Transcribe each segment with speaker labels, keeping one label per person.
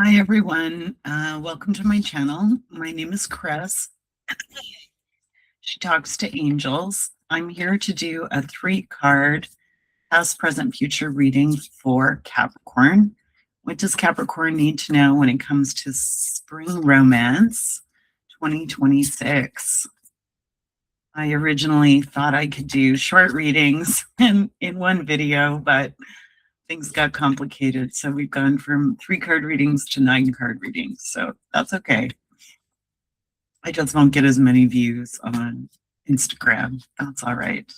Speaker 1: Hi, everyone. Welcome to my channel. My name is Chris. She talks to angels. I'm here to do a 3-card past, present, future reading for Capricorn. What does Capricorn need to know when it comes to spring romance 2026? I originally thought I could do short readings in one video, but things got complicated. So we've gone from 3-card readings to 9-card readings. So that's okay. I just won't get as many views on Instagram. That's all right.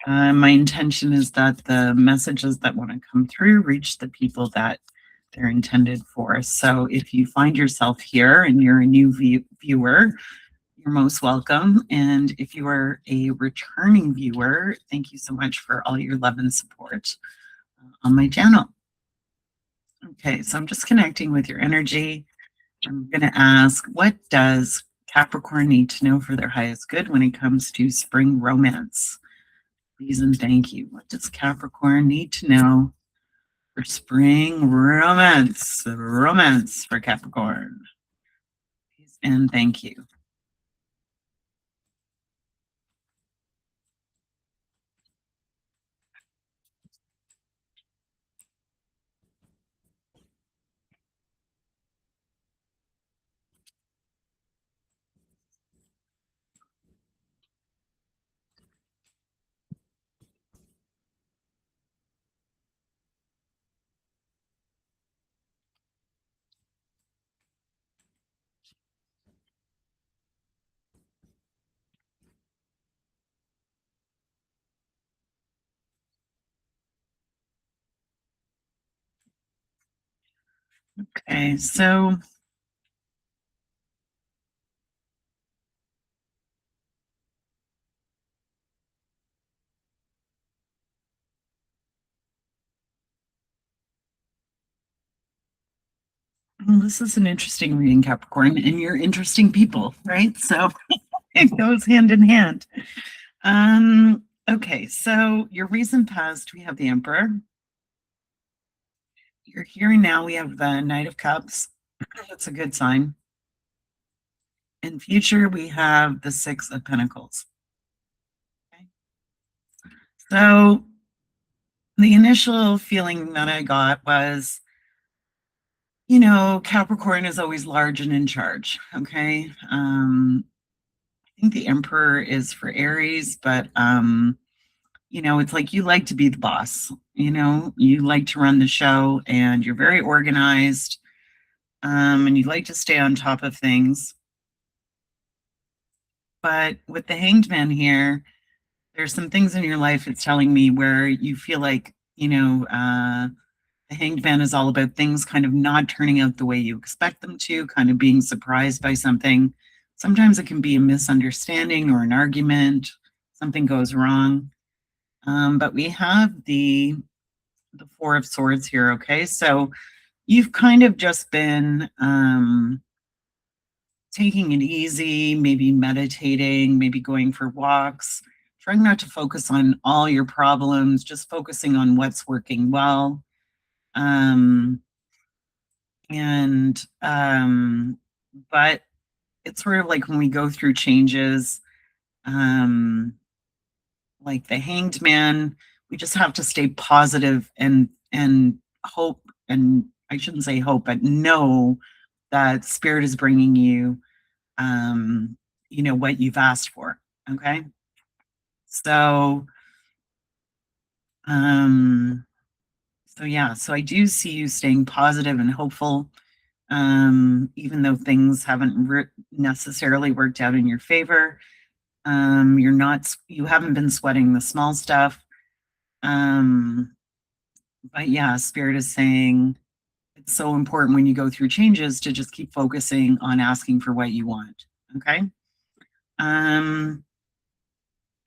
Speaker 1: My intention is that the messages that want to come through reach the people that they're intended for. So if you find yourself here and you're a new viewer, you're most welcome. And if you are a returning viewer, thank you so much for all your love and support on my channel. Okay, so I'm just connecting with your energy. I'm going to ask, what does Capricorn need to know for their highest good when it comes to spring romance? Please and thank you. What does Capricorn need to know for spring romance? Romance for Capricorn. Please and thank you. Okay, so this is an interesting reading, Capricorn, and you're interesting people, right? So it goes hand in hand. Okay, so your recent past, we have the Emperor. You're here now, we have the Knight of Cups. That's a good sign. In future, we have the Six of Pentacles. Okay. So the initial feeling that I got was, you know, Capricorn is always large and in charge. Okay. I think the Emperor is for Aries, but you know, it's like you like to be the boss, you know, you like to run the show and you're very organized, and you like to stay on top of things. But with the Hanged Man here, there's some things in your life it's telling me where you feel like, you know, the Hanged Man is all about things kind of not turning out the way you expect them to, kind of being surprised by something. Sometimes it can be a misunderstanding or an argument, something goes wrong. But we have the Four of Swords here, okay? So you've kind of just been taking it easy, maybe meditating, maybe going for walks, trying not to focus on all your problems, just focusing on what's working well. And but it's sort of like when we go through changes, um, like the Hanged Man, we just have to stay positive and hope, and I shouldn't say hope, but know that Spirit is bringing you, you know, what you've asked for. Okay. So, um, so yeah, so I do see you staying positive and hopeful, even though things haven't necessarily worked out in your favor. You haven't been sweating the small stuff. But yeah, Spirit is saying it's so important when you go through changes to just keep focusing on asking for what you want. Okay. Um,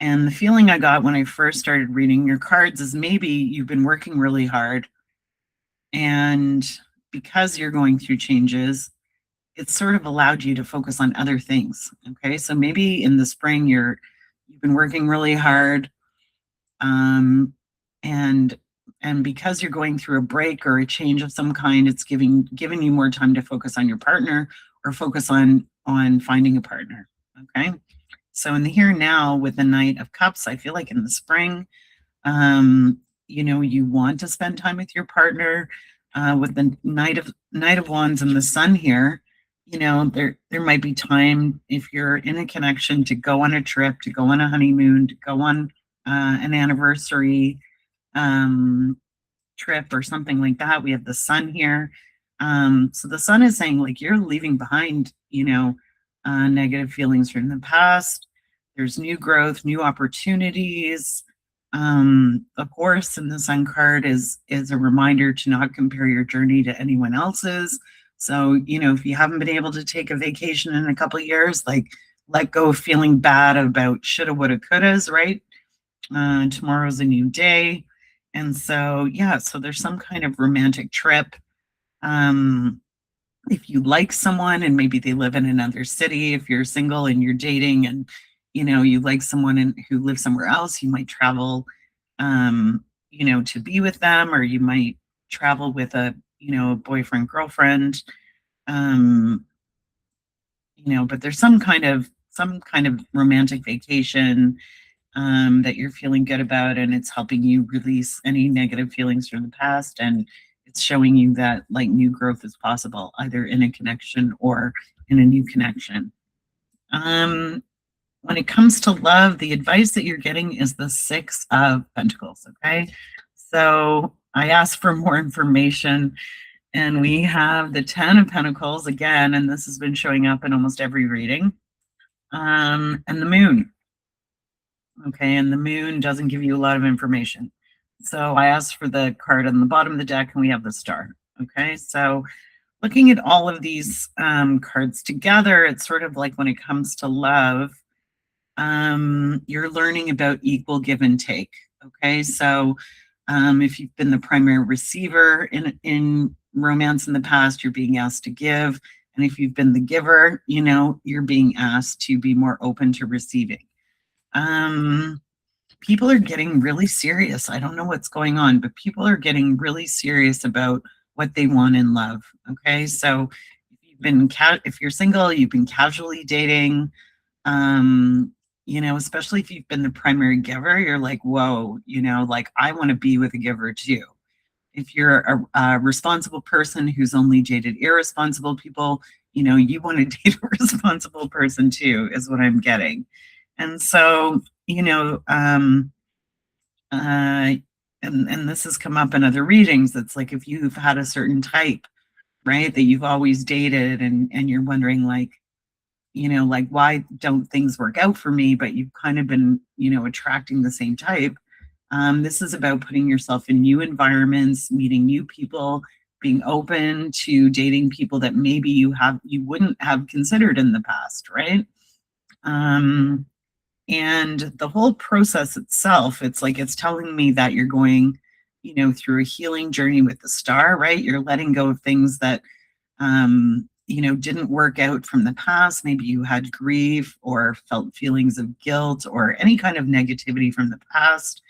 Speaker 1: and the feeling I got when I first started reading your cards is maybe you've been working really hard, and because you're going through changes, it's sort of allowed you to focus on other things. Okay. So maybe in the spring you've been working really hard, and And because you're going through a break or a change of some kind, it's giving you more time to focus on your partner or focus on finding a partner. Okay. So in the here and now with the Knight of Cups, I feel like in the spring, you want to spend time with your partner. With the Knight of Wands and the Sun here, there might be time if you're in a connection to go on a trip, to go on a honeymoon, to go on an anniversary trip or something like that. We have the Sun here. So the Sun is saying like you're leaving behind, negative feelings from the past. There's new growth, new opportunities. Of course, and the Sun card is a reminder to not compare your journey to anyone else's. So, if you haven't been able to take a vacation in a couple of years, like let go of feeling bad about shoulda, woulda, couldas, right? Tomorrow's a new day. And so, yeah, so there's some kind of romantic trip. If you like someone and maybe they live in another city, if you're single and you're dating and, you like someone who lives somewhere else, you might travel, to be with them, or you might travel with a boyfriend, girlfriend, but there's some kind of romantic vacation that you're feeling good about, and it's helping you release any negative feelings from the past, and it's showing you that like new growth is possible, either in a connection or in a new connection. When it comes to love, the advice that you're getting is the Six of Pentacles. Okay, so I asked for more information, and we have the Ten of Pentacles again, and this has been showing up in almost every reading, and the Moon. Okay, and the Moon doesn't give you a lot of information. So I asked for the card on the bottom of the deck, and we have the Star. Okay, so looking at all of these cards together, it's sort of like when it comes to love, you're learning about equal give and take. Okay, so if you've been the primary receiver in romance in the past, you're being asked to give. And if you've been the giver, you're being asked to be more open to receiving. People are getting really serious. I don't know what's going on, but people are getting really serious about what they want in love. Okay, so if you're single, you've been casually dating, especially if you've been the primary giver, you're like, whoa, like I want to be with a giver too. If you're a responsible person who's only dated irresponsible people, you want to date a responsible person too, is what I'm getting. And so, and this has come up in other readings. It's like if you've had a certain type, right, that you've always dated, and you're wondering like, like why don't things work out for me? But you've kind of been, attracting the same type. This is about putting yourself in new environments, meeting new people, being open to dating people that maybe you wouldn't have considered in the past, right? And the whole process itself, it's like it's telling me that you're going, through a healing journey with the Star, right? You're letting go of things that didn't work out from the past. Maybe you had grief or felt feelings of guilt or any kind of negativity from the past.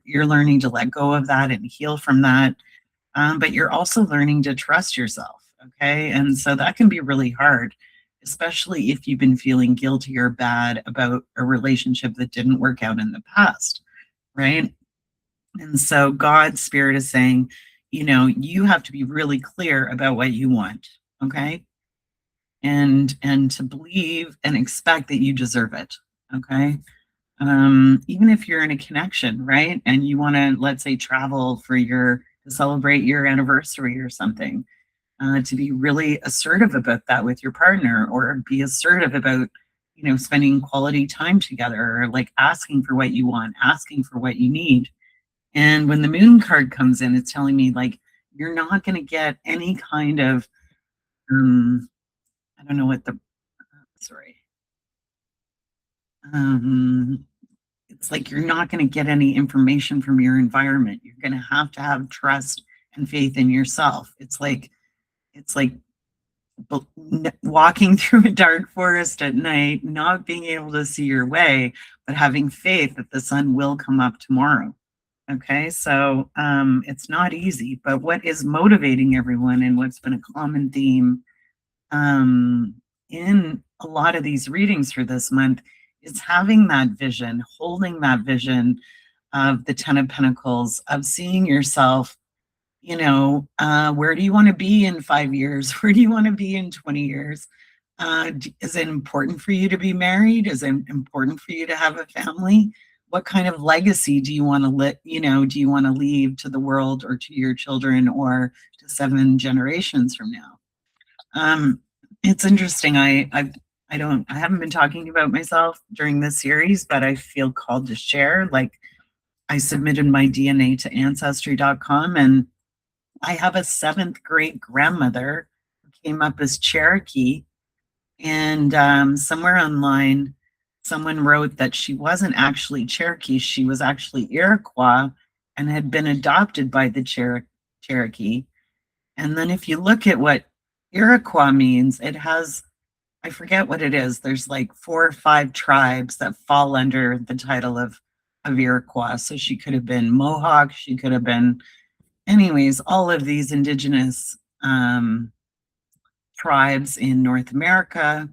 Speaker 1: You're learning to let go of that and heal from that. But you're also learning to trust yourself. Okay. And so that can be really hard, especially if you've been feeling guilty or bad about a relationship that didn't work out in the past. Right. And so God's spirit is saying, you have to be really clear about what you want. Okay. And to believe and expect that you deserve it. Okay. Even if you're in a connection, right? And you want to, let's say, travel to celebrate your anniversary or something, to be really assertive about that with your partner, or be assertive about, spending quality time together, or like asking for what you want, asking for what you need. And when the Moon card comes in, it's telling me like, you're not going to get any kind of, I don't know what sorry. It's like you're not going to get any information from your environment. You're going to have trust and faith in yourself. It's like walking through a dark forest at night, not being able to see your way, but having faith that the sun will come up tomorrow. Okay, so it's not easy, but what is motivating everyone and what's been a common theme um, in a lot of these readings for this month is having that vision, holding that vision of the Ten of Pentacles, of seeing yourself, where do you want to be in 5 years? Where do you want to be in 20 years? Is it important for you to be married? Is it important for you to have a family? What kind of legacy do you want to do you want to leave to the world or to your children or to 7 generations from now? Um, it's interesting. I haven't been talking about myself during this series, but I feel called to share. Like, I submitted my DNA to ancestry.com, and I have a seventh great grandmother who came up as Cherokee. And somewhere online, someone wrote that she wasn't actually Cherokee, she was actually Iroquois and had been adopted by the Cherokee. And then if you look at what Iroquois means, it has, I forget what it is. There's like 4 or 5 tribes that fall under the title of Iroquois. So she could have been Mohawk, she could have been, anyways, all of these indigenous tribes in North America.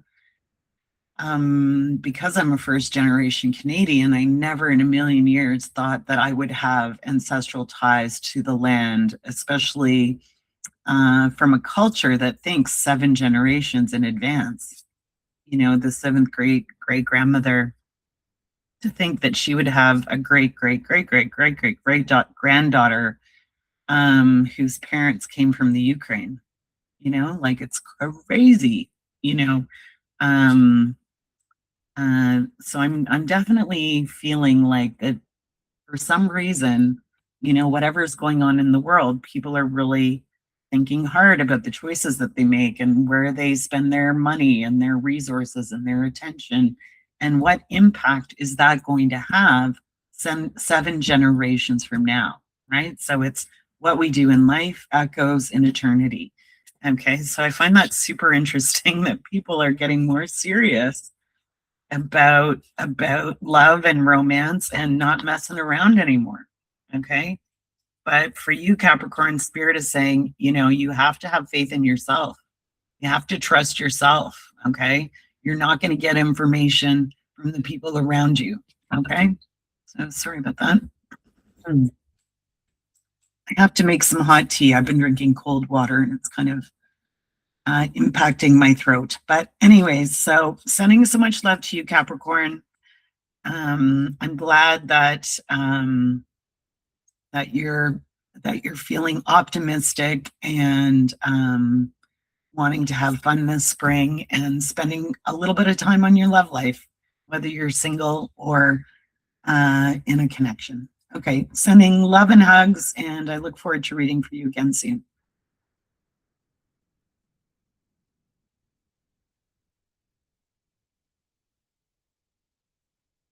Speaker 1: Because I'm a first generation Canadian, I never in a million years thought that I would have ancestral ties to the land, especially from a culture that thinks 7 generations in advance. The seventh great grandmother, to think that she would have a great granddaughter whose parents came from the Ukraine. Like, it's crazy. You know, so I'm definitely feeling like that for some reason, whatever's going on in the world, people are really thinking hard about the choices that they make and where they spend their money and their resources and their attention, and what impact is that going to have 7 generations from now, right? So it's what we do in life echoes in eternity. Okay, so I find that super interesting that people are getting more serious about love and romance and not messing around anymore. Okay. But for you, Capricorn, Spirit is saying, you have to have faith in yourself. You have to trust yourself. Okay. You're not going to get information from the people around you. Okay. So sorry about that. I have to make some hot tea. I've been drinking cold water and it's kind of impacting my throat. But anyways, so sending so much love to you, Capricorn. I'm glad that that you're feeling optimistic and wanting to have fun this spring and spending a little bit of time on your love life, whether you're single or in a connection. Okay, sending love and hugs, and I look forward to reading for you again soon.